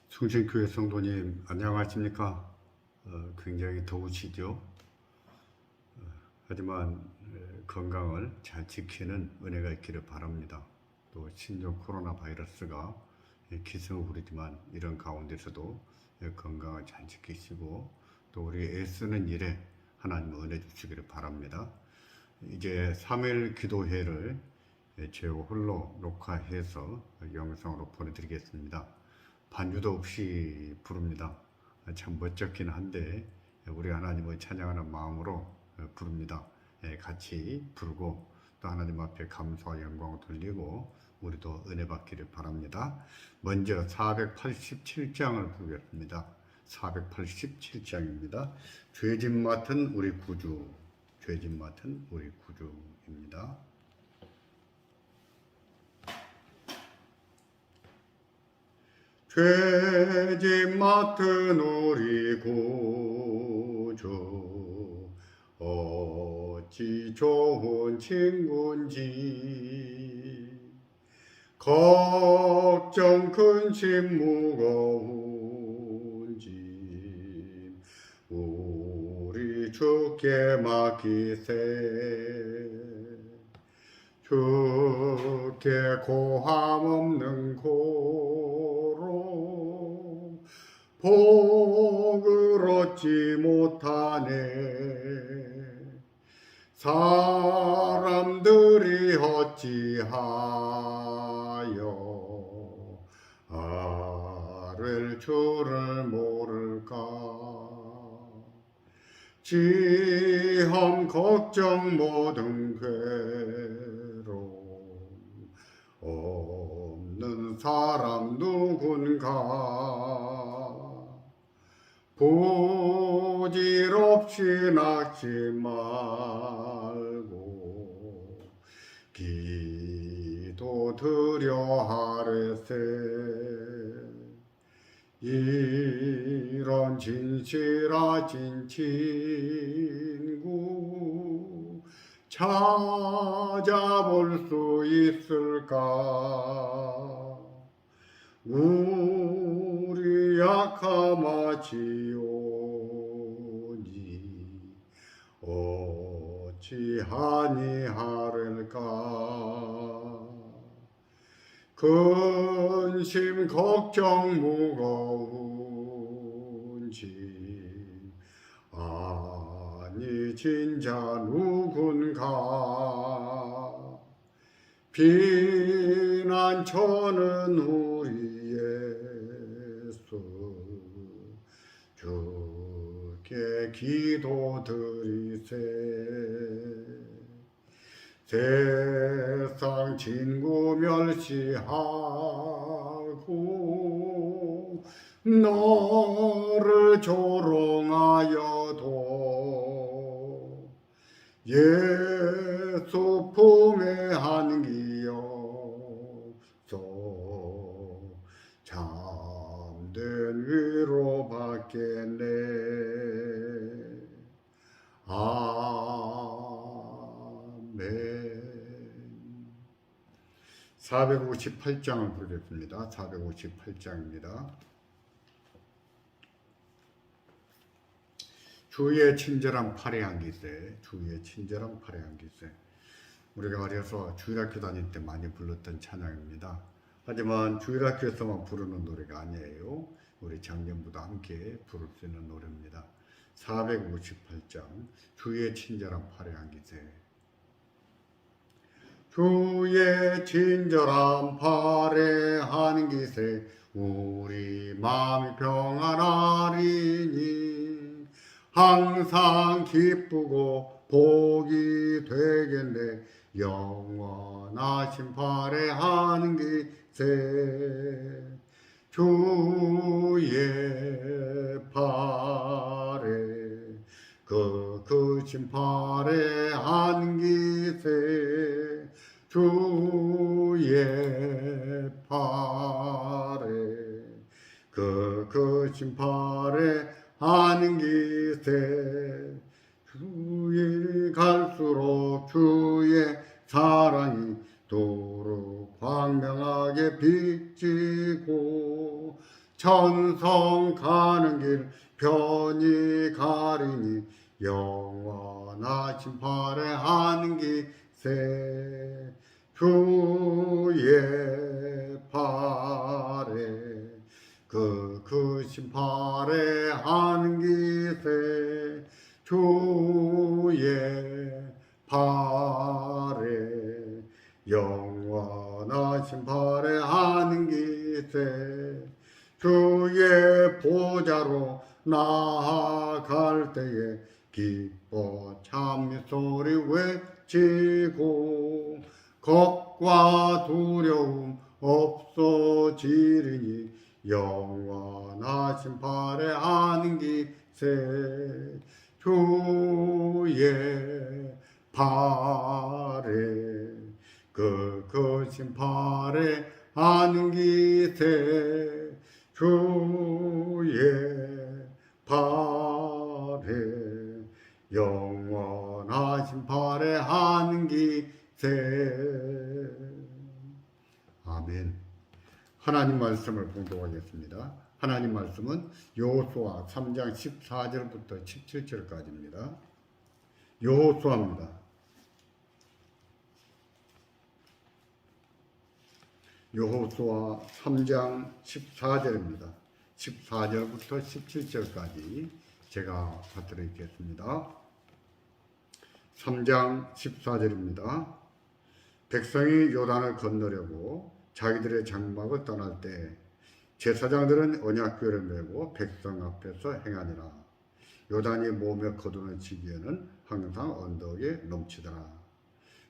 성신교회 성도님 안녕하십니까? 굉장히 더우시죠? 하지만 건강을 잘 지키는 은혜가 있기를 바랍니다. 또 신종 코로나 바이러스가 기승을 부리지만 이런 가운데서도 건강을 잘 지키시고 또 우리 애쓰는 일에 하나님 은혜 주시기를 바랍니다. 이제 3일 기도회를 제 홀로 녹화해서 영상으로 보내드리겠습니다. 반주도 없이 부릅니다. 참 멋졌긴 한데 우리 하나님을 찬양하는 마음으로 부릅니다. 같이 부르고 또 하나님 앞에 감사와 영광을 돌리고 우리도 은혜 받기를 바랍니다. 먼저 487장을 부르겠습니다. 487장입니다. 죄짐 맡은 우리 구주, 죄짐 맡은 우리 구주입니다. 죄짐 맡은 우리 구주 어찌 좋은 친구인지 걱정 근심 무거운 짐 우리 주께 맡기세 주께 고함 없는 고로 복을 얻지 못하네 사람들이 어찌하여 아를 줄을 모를까 지험 걱정 모든 괴로움 없는 사람 누군가 부질없이 낙지 말고 기도 드려 하래세 이런 진실하신 친구 찾아볼 수 있을까 우리 약함하지오니 어찌하니 하를까 근심 걱정 무거운 짐 아니 진자 누군가 비난처는 우리 예수 주께 기도드리세 세상 친구 멸시하고 너를 조롱하여도 예수 품에 안기어서 참된 위로 받겠네 아멘 458장을 부르겠습니다. 458장입니다. 주의 친절한 팔에 안기세 주의 친절한 팔에 안기세 우리가 말해서 주일학교 다닐 때 많이 불렀던 찬양입니다. 하지만 주일학교에서만 부르는 노래가 아니에요. 우리 장년부도 함께 부를 수 있는 노래입니다. 458장 주의 친절한 팔에 안기세 주의 친절한 팔에 안기세 우리 마음이 평안하리니 항상 기쁘고 복이 되겠네 영원하신 팔에 안기세 주의 팔에 그 크신 팔에 안기세 주의 팔에 그 크신 팔에 안기세 주의 갈수록 주의 사랑이 도로 광명하게 비치고 천성 가는 길 편히 가리니 영원하신 발에하는 기세 주의 발에 그 크신 발에하는 기세 주의 발에 영원하신 발에하는 기세 주의 보좌로 나아갈 때에 기뻐 찬미 소리 외치고 겁과 두려움 없어지리니 영원하신 발에하는 기세 주의 발에 그 크신 발에하는 기세 주의 발에 영원하신 발에하는 기세. 아멘. 하나님 말씀을 봉독하겠습니다. 하나님 말씀은 여호수아 3장 14절부터 17절까지입니다. 여호수아입니다. 여호수아 3장 14절입니다. 14절부터 17절까지 제가 받들어 읽겠습니다. 3장 14절입니다. 백성이 요단을 건너려고 자기들의 장막을 떠날 때 제사장들은 언약궤를 메고 백성 앞에서 행하니라. 요단이 몸에 거두는 지기에는 항상 언덕에 넘치더라.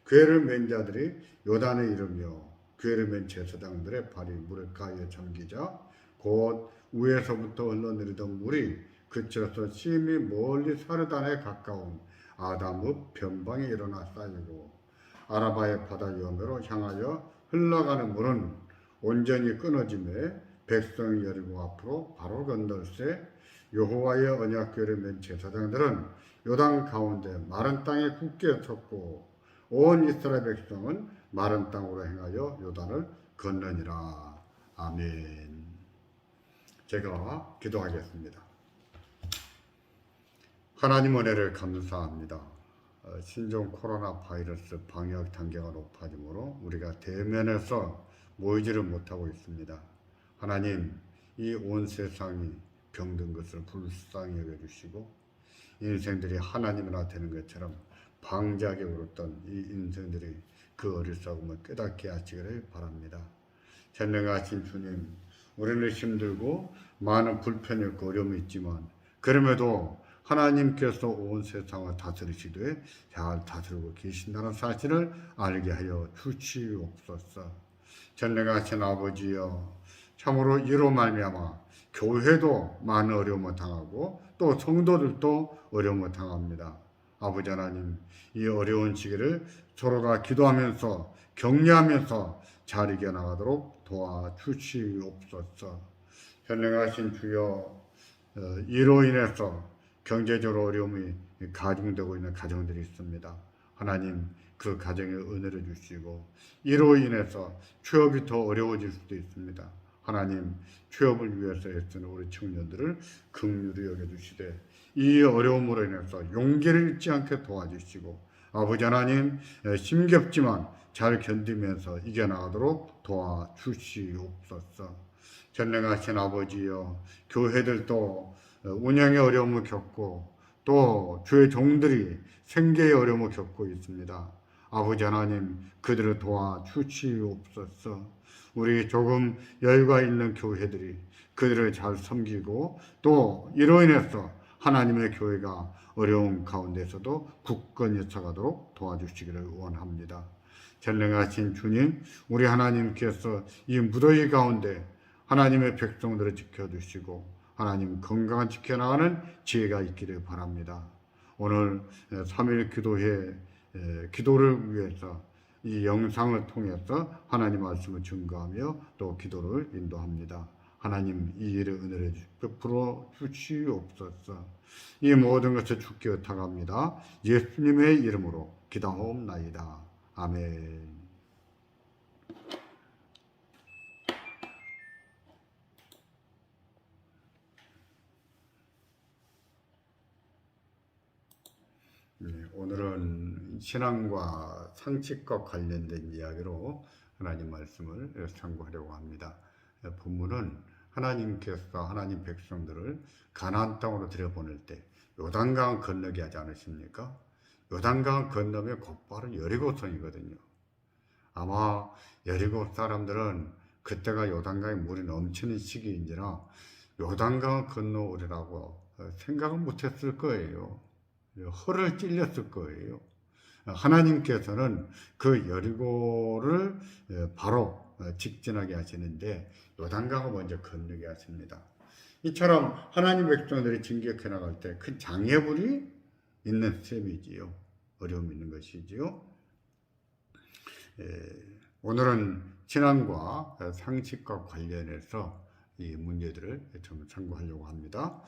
궤를 맨 자들이 요단을 이르며 궤를 맨 제사장들의 발이 물가에 잠기자 곧 위에서부터 흘러내리던 물이 그쳐서 심히 멀리 사르단에 가까운 아담읍 변방에 일어나 쌓이고 아라바의 바다 여매로 향하여 흘러가는 물은 온전히 끊어지매 백성이 여리고 앞으로 바로 건널세 여호와의 언약궤를 맨 제사장들은 요단 가운데 마른 땅에 굳게 섰고 온 이스라엘 백성은 마른 땅으로 행하여 요단을 건너니라. 아멘. 제가 기도하겠습니다. 하나님 은혜를 감사합니다. 신종 코로나 바이러스 방역 단계가 높아지므로 우리가 대면에서 모이지를 못하고 있습니다. 하나님, 이 온 세상이 병든 것을 불쌍히 여겨주시고 인생들이 하나님이나 되는 것처럼 방자하게 울었던 이 인생들이 그 어리석음을 깨닫게 하시기를 바랍니다. 전능하신 주님, 우리는 힘들고 많은 불편이 있고 어려움이 있지만 그럼에도 하나님께서 온 세상을 다스리시되 잘 다스리고 계신다는 사실을 알게 하여 주시옵소서. 전능하신 아버지여, 참으로 이로 말미암아 교회도 많은 어려움을 당하고 또 성도들도 어려움을 당합니다. 아버지 하나님, 이 어려운 시기를 서로가 기도하면서 격려하면서 잘 이겨나가도록 도와주시옵소서. 전능하신 주여, 이로 인해서 경제적으로 어려움이 가중되고 있는 가정들이 있습니다. 하나님, 그 가정에 은혜를 주시고 이로 인해서 취업이 더 어려워질 수도 있습니다. 하나님, 취업을 위해서 애쓰는 우리 청년들을 긍휼히 여겨주시되 이 어려움으로 인해서 용기를 잃지 않게 도와주시고 아버지 하나님, 힘겹지만 잘 견디면서 이겨나가도록 도와주시옵소서. 전능하신 아버지여, 교회들도 운영의 어려움을 겪고 또 주의 종들이 생계의 어려움을 겪고 있습니다. 아버지 하나님, 그들을 도와주시옵소서. 우리 조금 여유가 있는 교회들이 그들을 잘 섬기고 또 이로 인해서 하나님의 교회가 어려운 가운데서도 굳건히 서가도록 도와주시기를 원합니다. 전능하신 주님, 우리 하나님께서 이 무더위 가운데 하나님의 백성들을 지켜주시고 하나님 건강을 지켜나가는 지혜가 있기를 바랍니다. 오늘 3일 기도회 기도를 위해서 이 영상을 통해서 하나님 말씀을 증거하며 또 기도를 인도합니다. 하나님, 이 일에 은혜를 베풀어 주시옵소서. 이 모든 것을 주께 의탁합니다. 예수님의 이름으로 기도하옵나이다. 아멘. 오늘은 신앙과 상식과 관련된 이야기로 하나님 말씀을 참고하려고 합니다. 본문은 하나님께서 하나님 백성들을 가나안 땅으로 들여보낼 때 요단강 건너게 하지 않으십니까? 요단강 건너면 곧바로 여리고성이거든요. 아마 여리고 사람들은 그때가 요단강에 물이 넘치는 시기인지라 요단강을 건너오리라고 생각을 못했을 거예요. 허를 찔렸을 거예요. 하나님께서는 그 여리고를 바로 직진하게 하시는데 요단강을 먼저 건너게 하십니다. 이처럼 하나님 백성들이 진격해 나갈 때 큰 장애물이 있는 셈이지요. 어려움이 있는 것이지요. 오늘은 신앙과 상식과 관련해서 이 문제들을 좀 참고하려고 합니다.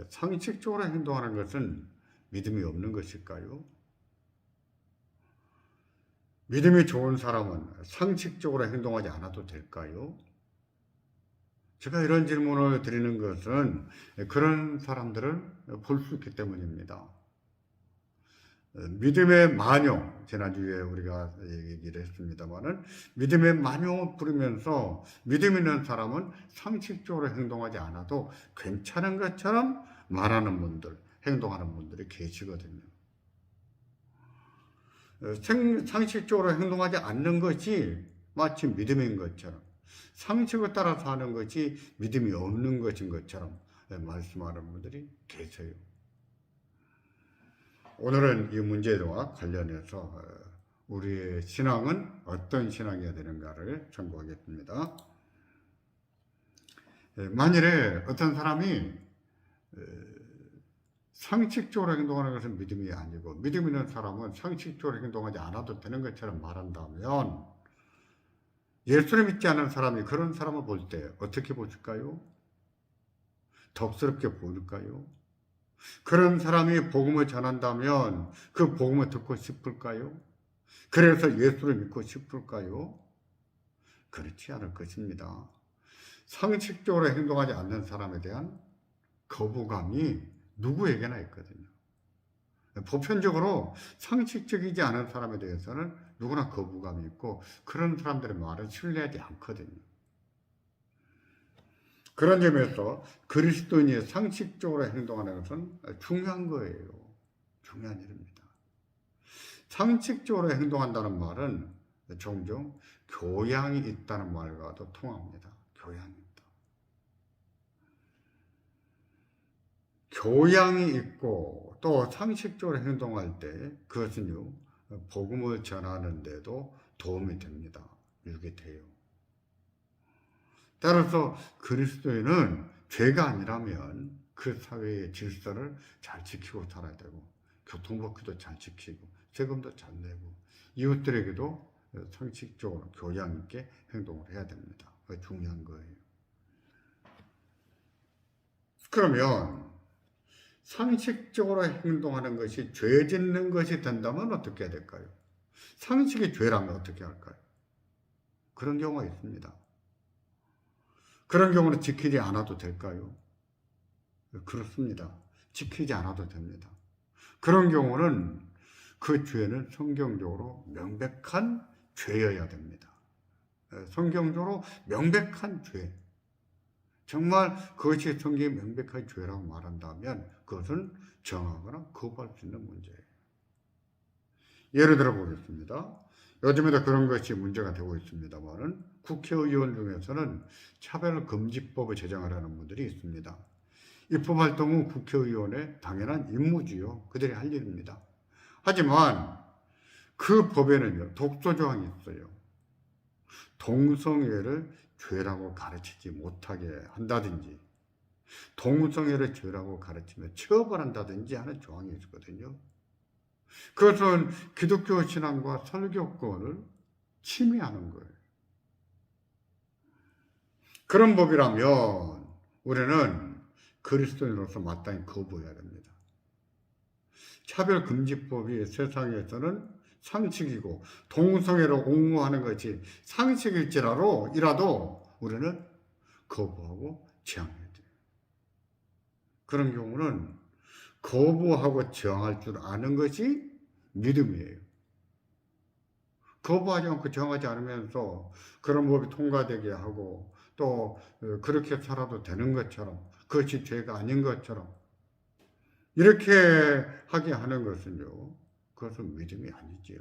상식적으로 행동하는 것은 믿음이 없는 것일까요? 믿음이 좋은 사람은 상식적으로 행동하지 않아도 될까요? 제가 이런 질문을 드리는 것은 그런 사람들을 볼 수 있기 때문입니다. 믿음의 만용, 지난주에 우리가 얘기를 했습니다만은 믿음의 만용을 부르면서 믿음 있는 사람은 상식적으로 행동하지 않아도 괜찮은 것처럼 말하는 분들, 행동하는 분들이 계시거든요. 상식적으로 행동하지 않는 것이 마치 믿음인 것처럼, 상식을 따라서 하는 것이 믿음이 없는 것인 것처럼 말씀하는 분들이 계세요. 오늘은 이 문제와 관련해서 우리의 신앙은 어떤 신앙이어야 되는가를 참고하겠습니다. 만일에 어떤 사람이 상식적으로 행동하는 것은 믿음이 아니고 믿음 있는 사람은 상식적으로 행동하지 않아도 되는 것처럼 말한다면 예수를 믿지 않은 사람이 그런 사람을 볼 때 어떻게 보실까요? 덕스럽게 보일까요? 그런 사람이 복음을 전한다면 그 복음을 듣고 싶을까요? 그래서 예수를 믿고 싶을까요? 그렇지 않을 것입니다. 상식적으로 행동하지 않는 사람에 대한 거부감이 누구에게나 있거든요. 보편적으로 상식적이지 않은 사람에 대해서는 누구나 거부감이 있고 그런 사람들의 말은 신뢰하지 않거든요. 그런 점에서 그리스도인이 상식적으로 행동하는 것은 중요한 거예요. 중요한 일입니다. 상식적으로 행동한다는 말은 종종 교양이 있다는 말과도 통합니다. 교양이 있다. 교양이 있고 또 상식적으로 행동할 때 그것은요, 복음을 전하는데도 도움이 됩니다. 유익해요. 따라서 그리스도인은 죄가 아니라면 그 사회의 질서를 잘 지키고 살아야 되고 교통법규도 잘 지키고 세금도 잘 내고 이웃들에게도 상식적으로 교양 있게 행동을 해야 됩니다. 그게 중요한 거예요. 그러면 상식적으로 행동하는 것이 죄 짓는 것이 된다면 어떻게 해야 될까요? 상식이 죄라면 어떻게 할까요? 그런 경우가 있습니다. 그런 경우는 지키지 않아도 될까요? 그렇습니다. 지키지 않아도 됩니다. 그런 경우는 그 죄는 성경적으로 명백한 죄여야 됩니다. 성경적으로 명백한 죄. 정말 그것이 성경의 명백한 죄라고 말한다면 그것은 정하거나 거부할 수 있는 문제예요. 예를 들어 보겠습니다. 요즘에도 그런 것이 문제가 되고 있습니다만 국회의원 중에서는 차별금지법을 제정하려는 분들이 있습니다. 입법활동은 국회의원의 당연한 임무지요. 그들이 할 일입니다. 하지만 그 법에는요, 독소조항이 있어요. 동성애를 죄라고 가르치지 못하게 한다든지 동성애를 죄라고 가르치면 처벌한다든지 하는 조항이 있거든요. 그것은 기독교 신앙과 설교권을 침해하는 거예요. 그런 법이라면 우리는 그리스도인으로서 마땅히 거부해야 됩니다. 차별금지법이 세상에서는 상식이고 동성애를 옹호하는 것이 상식일지라도 우리는 거부하고 저항해야 돼요. 그런 경우는 거부하고 저항할 줄 아는 것이 믿음이에요. 거부하지 않고 정하지 않으면서 그런 법이 통과되게 하고 또 그렇게 살아도 되는 것처럼 그것이 죄가 아닌 것처럼 이렇게 하게 하는 것은요, 그것은 믿음이 아니지요.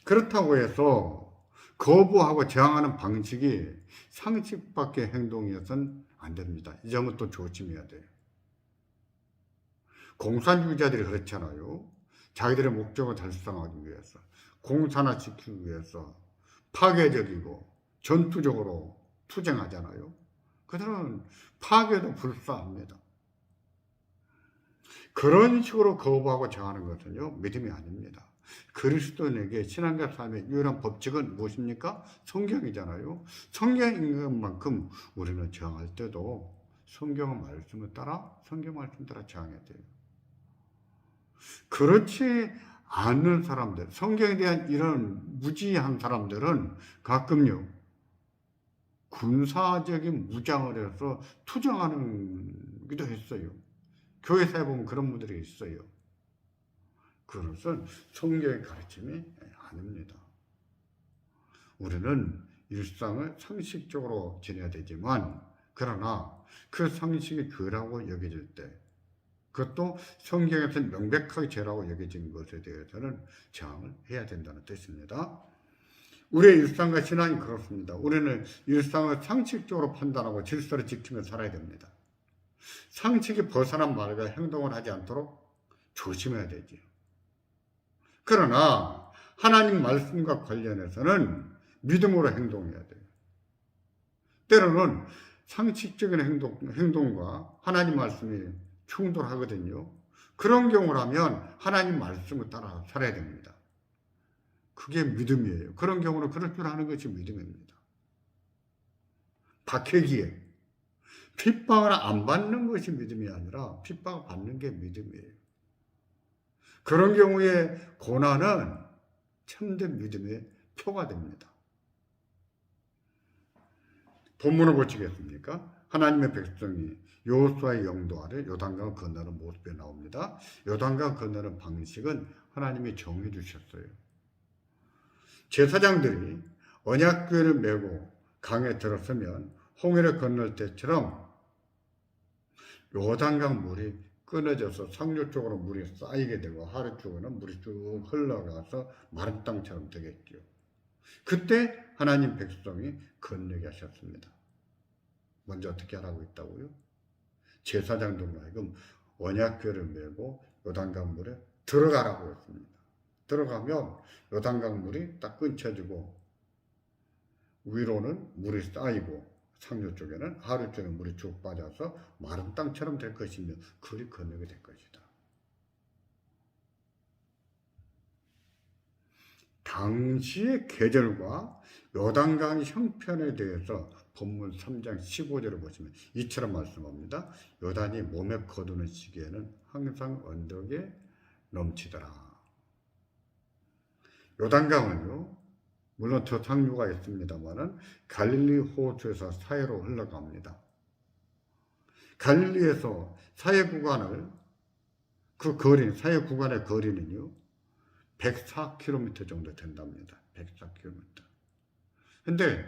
그렇다고 해서 거부하고 저항하는 방식이 상식밖의 행동이어서는 안 됩니다. 이 점은 또 조심해야 돼요. 공산주의자들이 그렇잖아요. 자기들의 목적을 달성하기 위해서, 공산화 시키기 위해서 파괴적이고 전투적으로 투쟁하잖아요. 그들은 파괴도 불사합니다. 그런 식으로 거부하고 저항하는 것은요, 믿음이 아닙니다. 그리스도인에게 신앙과 삶의 유일한 법칙은 무엇입니까? 성경이잖아요. 성경인 것만큼 우리는 저항할 때도 성경 말씀을 따라, 성경 말씀 따라 저항해야 돼요. 그렇지 않는 사람들, 성경에 대한 이런 무지한 사람들은 가끔요, 군사적인 무장을 해서 투쟁하는 기도 했어요. 교회사에 보면 그런 분들이 있어요. 그것은 성경의 가르침이 아닙니다. 우리는 일상을 상식적으로 지내야 되지만, 그러나 그 상식이 죄라고 여겨질 때, 그것도 성경에서 명백하게 죄라고 여겨진 것에 대해서는 저항을 해야 된다는 뜻입니다. 우리의 일상과 신앙이 그렇습니다. 우리는 일상을 상식적으로 판단하고 질서를 지키며 살아야 됩니다. 상식이 벗어난 말과 행동을 하지 않도록 조심해야 되지요. 그러나 하나님 말씀과 관련해서는 믿음으로 행동해야 돼요. 때로는 상식적인 행동과 하나님 말씀이 충돌하거든요. 그런 경우라면 하나님 말씀을 따라 살아야 됩니다. 그게 믿음이에요. 그런 경우는 그럴 줄 아는 것이 믿음입니다. 박해기에 핍박을 안 받는 것이 믿음이 아니라 핍박을 받는 게 믿음이에요. 그런 경우에 고난은 참된 믿음의 표가 됩니다. 본문을 보시겠습니까? 하나님의 백성이 여호수아의 영도 아래 요단강을 건너는 모습이 나옵니다. 요단강 건너는 방식은 하나님이 정해 주셨어요. 제사장들이 언약궤를 메고 강에 들어서면 홍해를 건널 때처럼 요단강 물이 끊어져서 상류 쪽으로 물이 쌓이게 되고 하류 쪽으로는 물이 쭉 흘러가서 마른 땅처럼 되겠죠. 그때 하나님 백성이 건너게 하셨습니다. 먼저 어떻게 하라고 했다고요? 제사장들로 하여금 언약궤를 메고 요단강 물에 들어가라고 했습니다. 들어가면 요단강 물이 딱 끊쳐지고 위로는 물이 쌓이고 상류 쪽에는 하류 쪽에 물이 쭉 빠져서 마른 땅처럼 될 것이며 그리 건너게 될 것이다. 당시의 계절과 요단강 형편에 대해서 본문 3장 15절을 보시면 이처럼 말씀합니다. 요단이 몸에 거두는 시기에는 항상 언덕에 넘치더라. 요단강은요, 물론 더 상류가 있습니다만은 갈릴리 호수에서 사해로 흘러갑니다. 갈릴리에서 사해 구간을 사해 구간의 거리는요 104km 정도 된답니다. 104km. 근데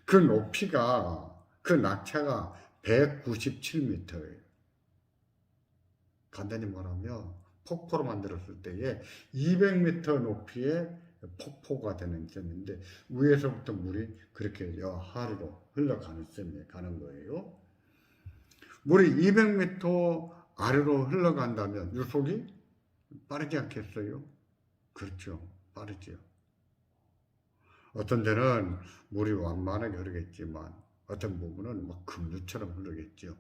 그 높이가 그 낙차가 197m예요. 간단히 말하면 폭포로 만들었을 때에 200m 높이의 폭포가 되는 셈인데 위에서부터 물이 그렇게 하류로 흘러가는 셈에 가는 거예요. 물이 200m 아래로 흘러간다면 유속이 빠르지 않겠어요? 그렇죠. 빠르죠. 어떤 데는 물이 완만하게 흐르겠지만 어떤 부분은 막 급류처럼 흐르겠죠.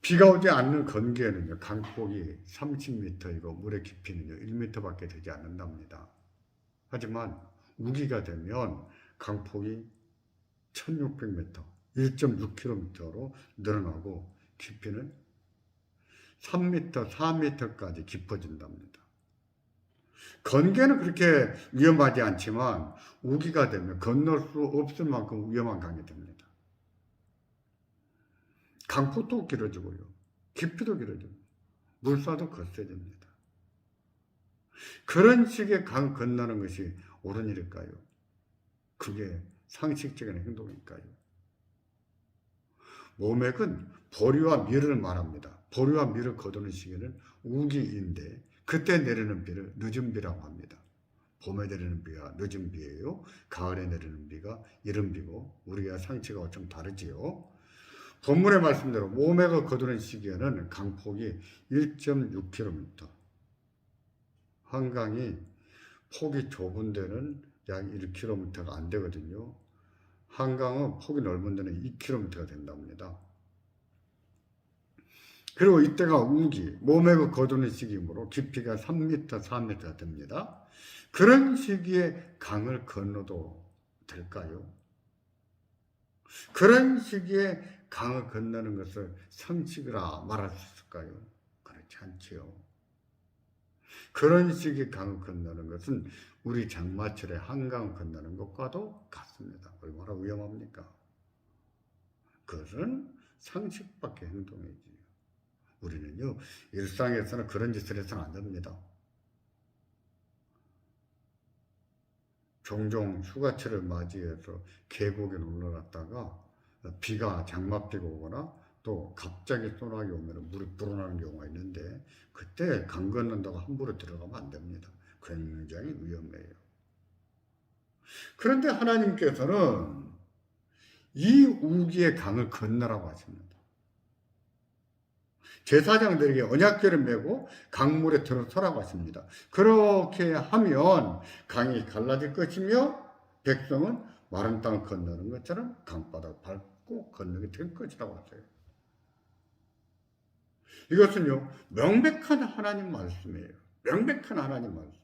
비가 오지 않는 건기에는요, 강폭이 30m이고 물의 깊이는요 1m밖에 되지 않는답니다. 하지만 우기가 되면 강폭이 1600m, 1.6km로 늘어나고 깊이는 3m, 4m까지 깊어진답니다. 건기는 그렇게 위험하지 않지만 우기가 되면 건널 수 없을 만큼 위험한 강이 됩니다. 강폭도 길어지고요. 깊이도 길어집니다. 물살도 거세집니다. 그런 식의 강 건너는 것이 옳은 일일까요? 그게 상식적인 행동일까요? 모맥은 보리와 밀을 말합니다. 보리와 밀을 거두는 시기는 우기인데 그때 내리는 비를 늦은 비라고 합니다. 봄에 내리는 비가 늦은 비예요. 가을에 내리는 비가 이른 비고 우리가 상치가 좀 다르지요. 본문의 말씀대로 모맥을 거두는 시기에는 강폭이 1.6km, 한강이 폭이 좁은 데는 약 1km가 안 되거든요. 한강은 폭이 넓은 데는 2km가 된답니다. 그리고 이때가 우기, 모맥을 거두는 시기이므로 깊이가 3m, 4m가 됩니다. 그런 시기에 강을 건너도 될까요? 그런 시기에 강을 건너는 것을 상식이라 말할 수 있을까요? 그렇지 않지요. 그런 시기에 강을 건너는 것은 우리 장마철에 한강을 건너는 것과도 같습니다. 얼마나 위험합니까? 그것은 상식 밖의 행동이지. 우리는요, 일상에서는 그런 짓을 해서는 안 됩니다. 종종 휴가철을 맞이해서 계곡에 놀러 갔다가 비가 장맛비가 오거나 또 갑자기 소나기 오면 물이 불어나는 경우가 있는데 그때 강 건넌다고 함부로 들어가면 안 됩니다. 굉장히 위험해요. 그런데 하나님께서는 이 우기의 강을 건너라고 하십니다. 제사장들에게 언약궤를 메고 강물에 들어서라고 하십니다. 그렇게 하면 강이 갈라질 것이며 백성은 마른 땅을 건너는 것처럼 강바닥을 밟고 건너게 될 것이라고 하세요. 이것은요, 명백한 하나님 말씀이에요. 명백한 하나님 말씀.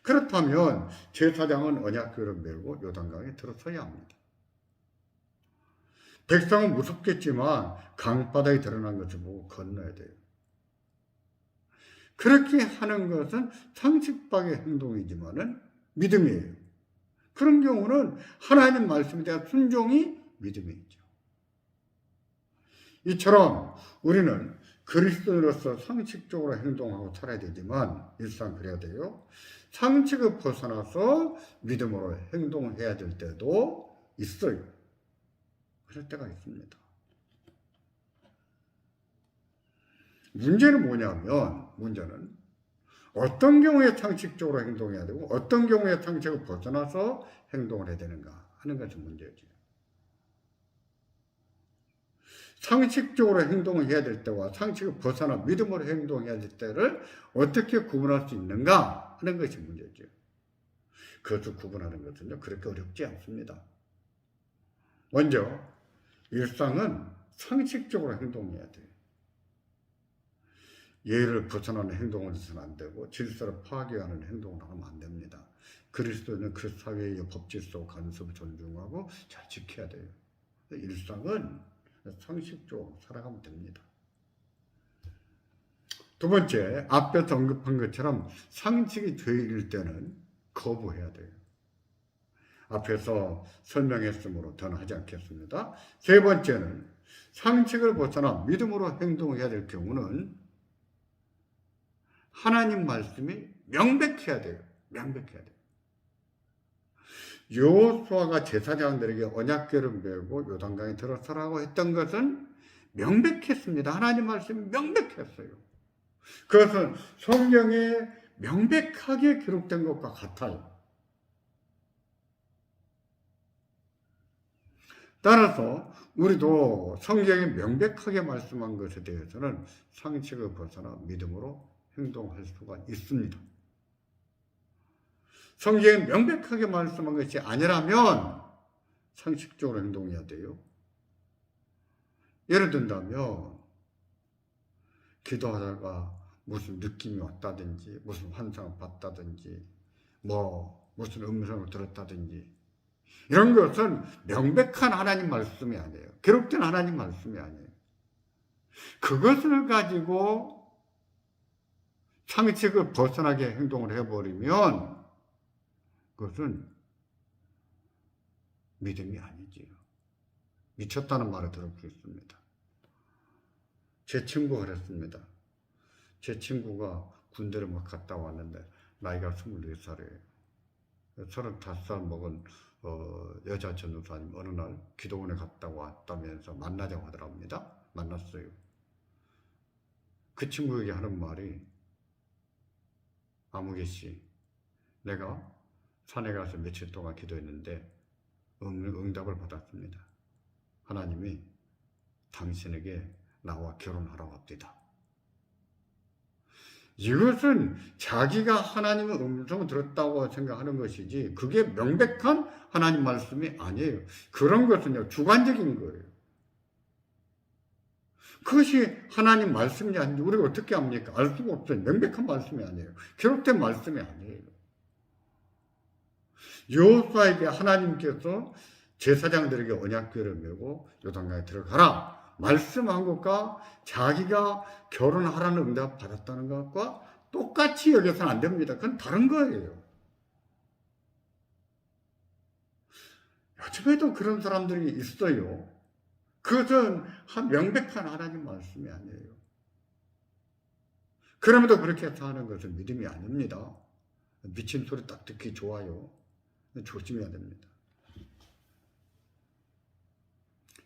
그렇다면 제사장은 언약궤를 메고 요단강에 들어서야 합니다. 백성은 무섭겠지만 강바닥이 드러난 것을 보고 건너야 돼요. 그렇게 하는 것은 상식밖의 행동이지만은 믿음이에요. 그런 경우는 하나님 말씀에 대한 순종이 믿음이죠. 이처럼 우리는 그리스도인으로서 상식적으로 행동하고 살아야 되지만 일상 그래야 돼요. 상식을 벗어나서 믿음으로 행동해야 될 때도 있어요. 그럴 때가 있습니다. 문제는 뭐냐면 문제는 어떤 경우에 상식적으로 행동해야 되고 어떤 경우에 상식을 벗어나서 행동을 해야 되는가 하는 것이 문제죠. 상식적으로 행동을 해야 될 때와 상식을 벗어나 믿음으로 행동해야 될 때를 어떻게 구분할 수 있는가 하는 것이 문제죠. 그것을 구분하는 것은요, 그렇게 어렵지 않습니다. 먼저 일상은 상식적으로 행동해야 돼요. 예를 벗어나는 행동을 해서는 안 되고 질서를 파괴하는 행동을 하면 안 됩니다. 그리스도는 그 사회의 법질서, 간섭을 존중하고 잘 지켜야 돼요. 일상은 상식적으로 살아가면 됩니다. 두 번째, 앞에서 언급한 것처럼 상식이 죄일 때는 거부해야 돼요. 앞에서 설명했으므로 더는 하지 않겠습니다. 세 번째는 상식을 벗어나 믿음으로 행동해야 될 경우는 하나님 말씀이 명백해야 돼요. 명백해야 돼요. 여호수아가 제사장들에게 언약궤를 메고 요단강에 들어서라고 했던 것은 명백했습니다. 하나님 말씀이 명백했어요. 그것은 성경에 명백하게 기록된 것과 같아요. 따라서 우리도 성경에 명백하게 말씀한 것에 대해서는 상식을 벗어나 믿음으로 행동할 수가 있습니다. 성경에 명백하게 말씀한 것이 아니라면 상식적으로 행동해야 돼요. 예를 든다면 기도하다가 무슨 느낌이 왔다든지 무슨 환상을 봤다든지 무슨 음성을 들었다든지 이런 것은 명백한 하나님 말씀이 아니에요. 기록된 하나님 말씀이 아니에요. 그것을 가지고 상식을 벗어나게 행동을 해버리면 그것은 믿음이 아니지요. 미쳤다는 말을 들을 수 있습니다. 제 친구가 그랬습니다. 제 친구가 군대를 막 갔다 왔는데 나이가 24살이에요. 35살 먹은 여자 전도사님 어느 날 기도원에 갔다 왔다면서 만나자고 하더랍니다. 만났어요. 그 친구에게 하는 말이, 아무개 씨, 내가 산에 가서 며칠 동안 기도했는데 응답을 받았습니다. 하나님이 당신에게 나와 결혼하라고 합니다. 이것은 자기가 하나님의 음성을 들었다고 생각하는 것이지 그게 명백한 하나님 말씀이 아니에요. 그런 것은요, 주관적인 거예요. 그것이 하나님 말씀이 아닌지 우리가 어떻게 합니까? 알 수가 없어요. 명백한 말씀이 아니에요. 기록된 말씀이 아니에요. 여호수아에게 하나님께서 제사장들에게 언약궤를 메고 요단강에 들어가라 말씀한 것과 자기가 결혼하라는 응답 받았다는 것과 똑같이 여겨서는 안 됩니다. 그건 다른 거예요. 요즘에도 그런 사람들이 있어요. 그것은 명백한 하나님 말씀이 아니에요. 그럼에도 그렇게 사는 것은 믿음이 아닙니다. 미친 소리 딱 듣기 좋아요. 조심해야 됩니다.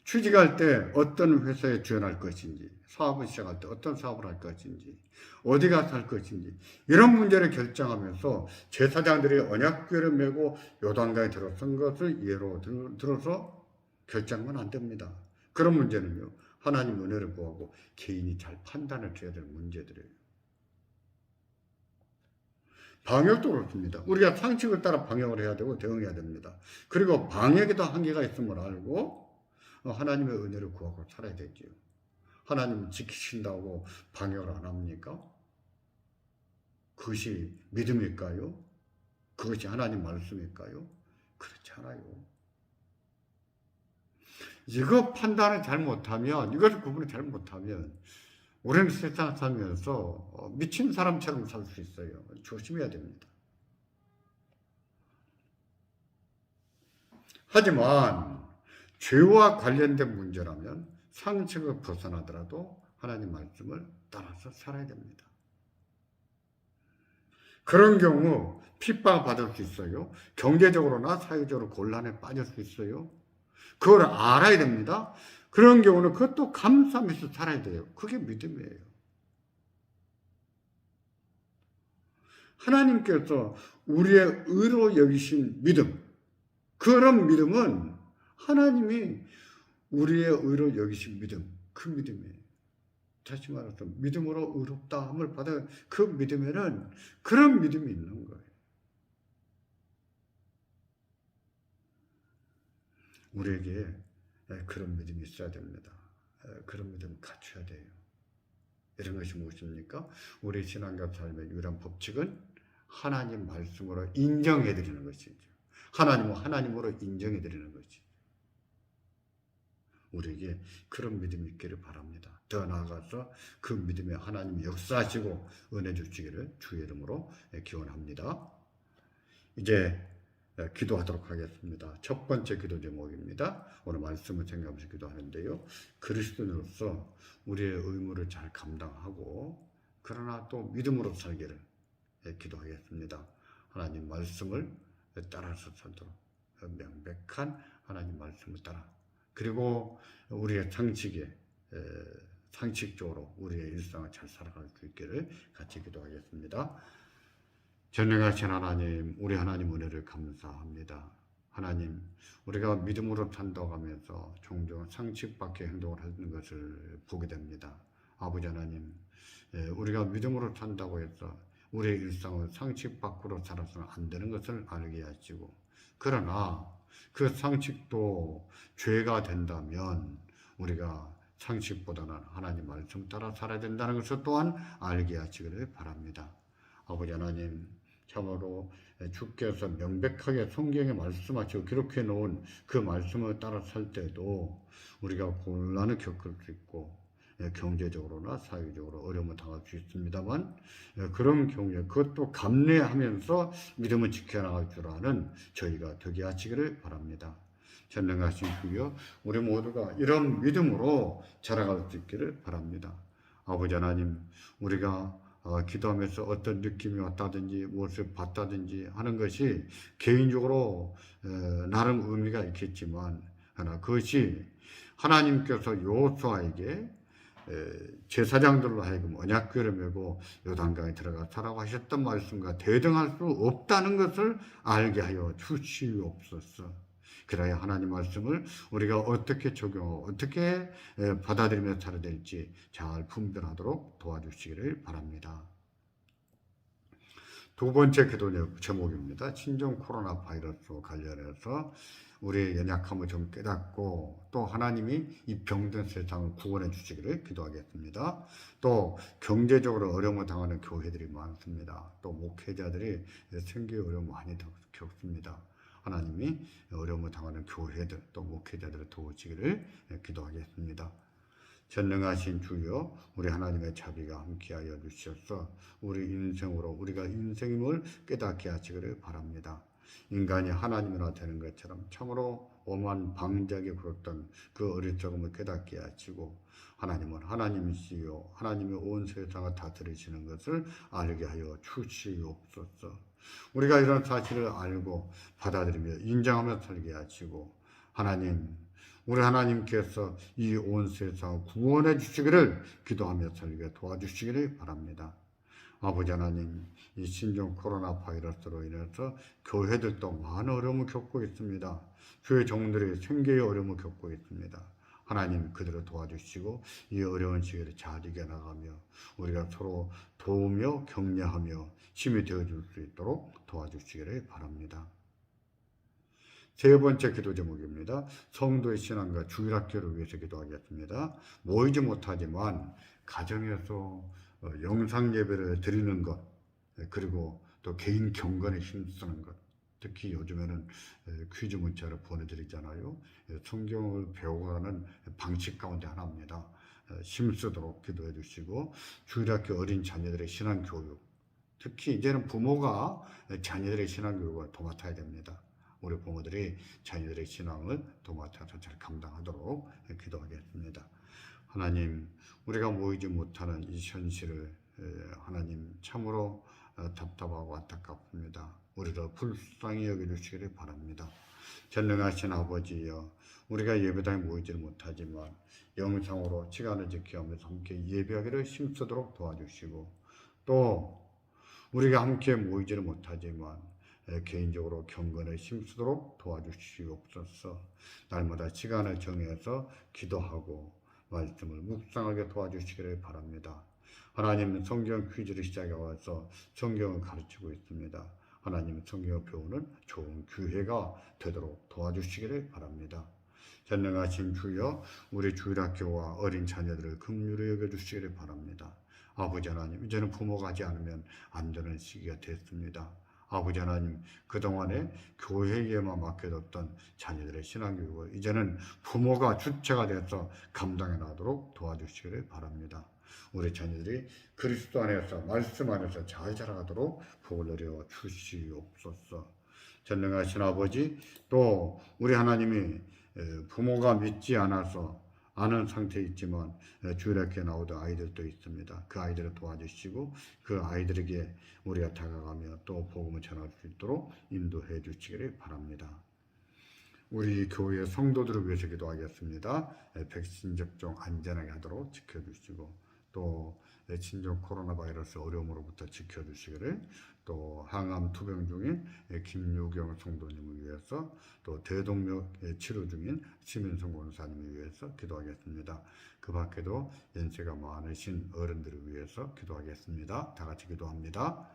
취직할 때 어떤 회사에 지원할 것인지, 사업을 시작할 때 어떤 사업을 할 것인지, 어디 가서 할 것인지 이런 문제를 결정하면서 제사장들이 언약궤를 메고 요단강에 들어선 것을 예로 들어서 결정하면 안 됩니다. 그런 문제는요, 하나님 은혜를 구하고 개인이 잘 판단을 해야 될 문제들이에요. 방역도 그렇습니다. 우리가 상식을 따라 방역을 해야 되고 대응해야 됩니다. 그리고 방역에도 한계가 있음을 알고 하나님의 은혜를 구하고 살아야 되지요. 하나님 지키신다고 방역을 안 합니까? 그것이 믿음일까요? 그것이 하나님 말씀일까요? 그렇지 않아요. 이거 판단을 잘 못하면, 이것을 구분을 잘 못하면 우리는 세상 살면서 미친 사람처럼 살 수 있어요. 조심해야 됩니다. 하지만 죄와 관련된 문제라면 상식을 벗어나더라도 하나님 말씀을 따라서 살아야 됩니다. 그런 경우 핍박을 받을 수 있어요. 경제적으로나 사회적으로 곤란에 빠질 수 있어요. 그걸 알아야 됩니다. 그런 경우는 그것도 감사하면서 살아야 돼요. 그게 믿음이에요. 하나님께서 우리의 의로 여기신 믿음, 그런 믿음은 하나님이 우리의 의로 여기신 믿음, 그 믿음이에요. 다시 말해서 믿음으로 의롭다함을 받은 그 믿음에는 그런 믿음이 있는 거예요. 우리에게 그런 믿음이 있어야 됩니다. 그런 믿음 갖춰야 돼요. 이런 것이 무엇입니까? 우리 신앙과 삶의 유일한 법칙은 하나님 말씀으로 인정해드리는 것이죠. 하나님으로 인정해드리는 것이죠. 우리에게 그런 믿음이 있기를 바랍니다. 더 나아가서 그 믿음에 하나님이 역사하시고 은혜 주시기를 주의 이름으로 기원합니다. 이제 기도하도록 하겠습니다. 첫 번째 기도 제목입니다. 오늘 말씀을 생각하면서 기도하는데요. 그리스도인으로서 우리의 의무를 잘 감당하고 그러나 또 믿음으로 살기를 기도하겠습니다. 하나님 말씀을 따라서 살도록 명백한 하나님 말씀을 따라 그리고 우리의 상식적으로 우리의 일상을 잘 살아갈 수 있기를 같이 기도하겠습니다. 전능하신 하나님, 우리 하나님 은혜를 감사합니다. 하나님, 우리가 믿음으로 산다고 하면서 종종 상식 밖의 행동을 하는 것을 보게 됩니다. 아버지 하나님, 우리가 믿음으로 산다고 해서 우리의 일상을 상식 밖으로 살아서는 안 되는 것을 알게 하시고, 그러나 그 상식도 죄가 된다면 우리가 상식보다는 하나님 말씀 따라 살아야 된다는 것을 또한 알게 하시기를 바랍니다. 아버지 하나님, 참으로 주께서 명백하게 성경에 말씀하시고 기록해 놓은 그 말씀을 따라 살 때도 우리가 곤란을 겪을 수 있고 경제적으로나 사회적으로 어려움을 당할 수 있습니다만 그런 경우에 그것도 감내하면서 믿음을 지켜나갈 줄 아는 저희가 되게 하시기를 바랍니다. 전능하신 주여, 우리 모두가 이런 믿음으로 자라갈 수 있기를 바랍니다. 아버지 하나님, 우리가 기도하면서 어떤 느낌이 왔다든지 무엇을 봤다든지 하는 것이 개인적으로 나름 의미가 있겠지만, 하나 그것이 하나님께서 여호수아에게 제사장들로 하여금 언약궤를 메고 요단강에 들어가 살라고 하셨던 말씀과 대등할 수 없다는 것을 알게 하여 주시옵소서. 그래야 하나님 말씀을 우리가 어떻게 적용하고 어떻게 받아들이며 살아야 될지 잘 분별하도록 도와주시기를 바랍니다. 두 번째 기도 제목입니다. 신종 코로나 바이러스와 관련해서 우리의 연약함을 좀 깨닫고 또 하나님이 이 병든 세상을 구원해 주시기를 기도하겠습니다. 또 경제적으로 어려움을 당하는 교회들이 많습니다. 또 목회자들이 생계 어려움 많이 겪습니다. 하나님이 어려움을 당하는 교회들 또 목회자들을 도우시기를 기도하겠습니다. 전능하신 주여, 우리 하나님의 자비가 함께하여 주셔서 우리 인생으로 우리가 인생임을 깨닫게 하시기를 바랍니다. 인간이 하나님이나 되는 것처럼 참으로 오만 방자하게 굴었던 그 어리석음을 깨닫게 하시고, 하나님은 하나님이시요 하나님이 온 세상을 다스리시는 것을 알게 하여 주시옵소서. 우리가 이런 사실을 알고 받아들이며 인정하며 살게 하시고, 우리 하나님께서 이 온 세상을 구원해 주시기를 기도하며 살게 도와주시기를 바랍니다. 아버지 하나님, 이 신종 코로나 바이러스로 인해서 교회들도 많은 어려움을 겪고 있습니다. 주의 종들이 생계의 어려움을 겪고 있습니다. 하나님 그들을 도와주시고 이 어려운 시기를 잘 이겨나가며 우리가 서로 도우며 격려하며 힘이 되어줄 수 있도록 도와주시기를 바랍니다. 세 번째 기도 제목입니다. 성도의 신앙과 주일학교를 위해서 기도하겠습니다. 모이지 못하지만 가정에서 영상 예배를 드리는 것, 그리고 또 개인 경건에 힘쓰는 것, 특히 요즘에는 퀴즈 문자를 보내드리잖아요. 성경을 배워가는 방식 가운데 하나입니다. 힘쓰도록 기도해 주시고, 주일학교 어린 자녀들의 신앙교육, 특히 이제는 부모가 자녀들의 신앙교육을 도맡아야 됩니다. 우리 부모들이 자녀들의 신앙을 도맡아서 잘 감당하도록 기도하겠습니다. 하나님, 우리가 모이지 못하는 이 현실을 하나님 참으로 답답하고 안타깝습니다. 우리를 불쌍히 여겨주시기를 바랍니다. 전능하신 아버지여, 우리가 예배당에 모이지를 못하지만 영상으로 시간을 지켜하면서 함께 예배하기를 힘쓰도록 도와주시고, 또 우리가 함께 모이지를 못하지만 개인적으로 경건에 힘쓰도록 도와주시옵소서. 날마다 시간을 정해서 기도하고 말씀을 묵상하게 도와주시기를 바랍니다. 하나님, 성경 퀴즈를 시작해서 성경을 가르치고 있습니다. 하나님, 성경을 배우는 좋은 기회가 되도록 도와주시기를 바랍니다. 전능하신 주여, 우리 주일학교와 어린 자녀들을 긍휼히 여겨주시기를 바랍니다. 아버지 하나님, 이제는 부모가 하지 않으면 안 되는 시기가 됐습니다. 아버지 하나님, 그동안에 교회에만 맡겨뒀던 자녀들의 신앙교육을 이제는 부모가 주체가 돼서 감당해 나도록 도와주시기를 바랍니다. 우리 자녀들이 그리스도 안에서 말씀 안에서 잘 자라가도록 복을 내려 주시옵소서. 전능하신 아버지, 또 우리 하나님이 부모가 믿지 않아서 아는 상태에 있지만 주일학교에 나오던 아이들도 있습니다. 그 아이들을 도와주시고 그 아이들에게 우리가 다가가며 또 복음을 전할 수 있도록 인도해 주시기를 바랍니다. 우리 교회 성도들을 위해서 기도하겠습니다. 백신 접종 안전하게 하도록 지켜주시고, 또 신종 코로나 바이러스 어려움으로부터 지켜주시기를, 또 항암 투병 중인 김유경 성도님을 위해서, 또 대동맥 치료 중인 시민성 권사님을 위해서 기도하겠습니다. 그 밖에도 연세가 많으신 어른들을 위해서 기도하겠습니다. 다 같이 기도합니다.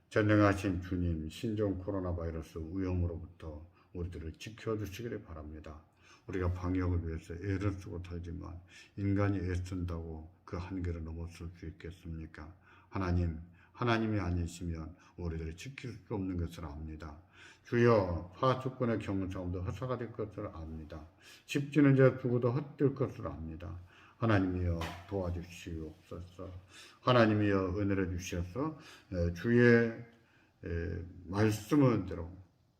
전능하신 주님, 신종 코로나 바이러스 위험으로부터 우리들을 지켜주시기를 바랍니다. 우리가 방역을 위해서 애를 쓰고 살지만 인간이 애쓴다고 그 한계를 넘어설 수 있겠습니까? 하나님이 아니시면 우리들을 지킬 수 없는 것을 압니다. 주여, 파수꾼의 경험도 허사가 될 것을 압니다. 집지는 자 죽어도 헛될 것을 압니다. 하나님이여 도와주시옵소서. 하나님이여 은혜를 주셔서 주의 말씀은대로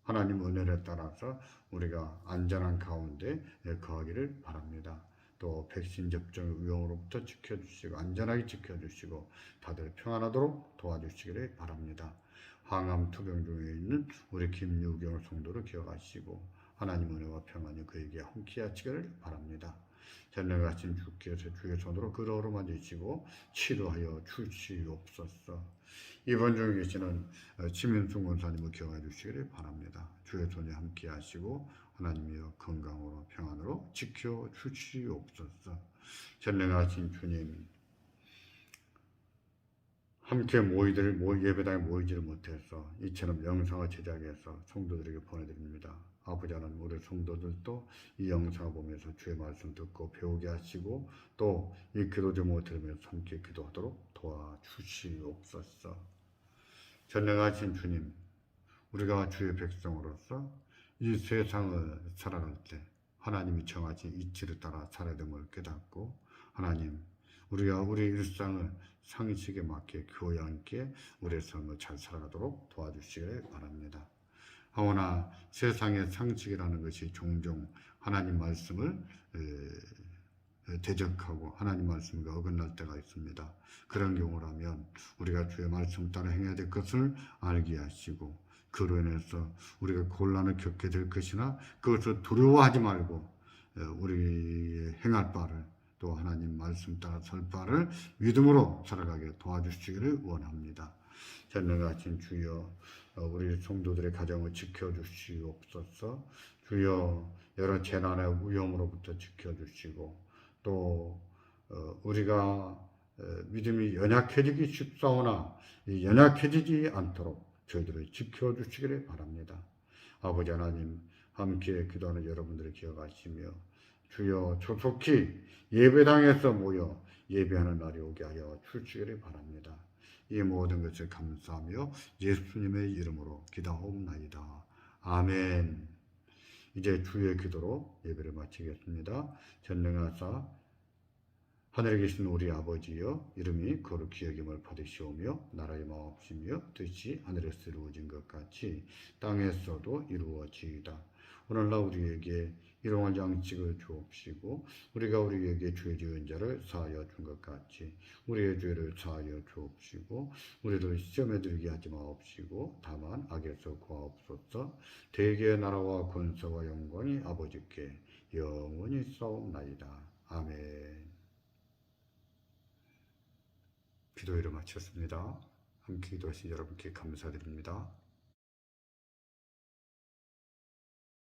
하나님 은혜를 따라서 우리가 안전한 가운데 거하기를 바랍니다. 또 백신 접종 위험으로부터 지켜주시고 안전하게 지켜주시고 다들 평안하도록 도와주시기를 바랍니다. 항암 투병 중에 있는 우리 김유경 성도를 기억하시고 하나님 은혜와 평안이 그에게 함께 하시기를 바랍니다. 전능하신 주께서 주의 손으로 그를 어루만지시고 치료하여 주시옵소서. 이번 중에 계시는 지민숙 원사님을 기억해 주시기를 바랍니다. 주의 손이 함께 하시고 하나님이여 건강으로 평안으로 지켜 주시옵소서. 전능하신 주님, 함께 예배당에 모이지를 못해서 이처럼 영상을 제작해서 성도들에게 보내드립니다. 아버지 하나님, 우리 성도들도 이 영상을 보면서 주의 말씀 듣고 배우게 하시고 또 이 기도 제목을 들으면서 함께 기도하도록 도와주시옵소서. 전능하신 주님, 우리가 주의 백성으로서 이 세상을 살아갈 때 하나님이 정하신 이치를 따라 살아야 됨을 깨닫고 하나님, 우리가 우리 일상을 상식에 맞게 교양 있게 우리의 삶을 잘 살아가도록 도와주시길 바랍니다. 하오나 세상의 상식이라는 것이 종종 하나님 말씀을 대적하고 하나님 말씀과 어긋날 때가 있습니다. 그런 경우라면 우리가 주의 말씀 따라 행해야 될 것을 알게 하시고 그로 인해서 우리가 곤란을 겪게 될 것이나 그것을 두려워하지 말고 우리의 행할 바를 또 하나님 말씀 따라 설 바를 믿음으로 살아가게 도와주시기를 원합니다. 전능하신 주여, 우리 성도들의 가정을 지켜주시옵소서. 주여, 여러 재난의 위험으로부터 지켜주시고 또 우리가 믿음이 연약해지기 쉽사오나 연약해지지 않도록 저희들을 지켜주시기를 바랍니다. 아버지 하나님, 함께 기도하는 여러분들을 기억하시며 주여 조속히 예배당에서 모여 예배하는 날이 오게 하여 주시기를 바랍니다. 이 모든 것을 감사하며 예수님의 이름으로 기도하옵나이다. 아멘. 이제 주의 기도로 예배를 마치겠습니다. 전능하사 하늘에 계신 우리 아버지여, 이름이 거룩히 여김을 받으시오며 나라의 마옵시며 뜻이 하늘에서 이루어진 것 같이 땅에서도 이루어지이다. 오늘날 우리에게 일용할 양식을 주옵시고 우리가 우리에게 죄 지은 자를 사하여 준 것 같이 우리의 죄를 사하여 주옵시고 우리를 시험에 들게 하지 마옵시고 다만 악에서 구하옵소서. 대개의 나라와 권세와 영광이 아버지께 영원히 싸움나이다. 아멘. 기도회를 마쳤습니다. 함께 기도하신 여러분께 감사드립니다.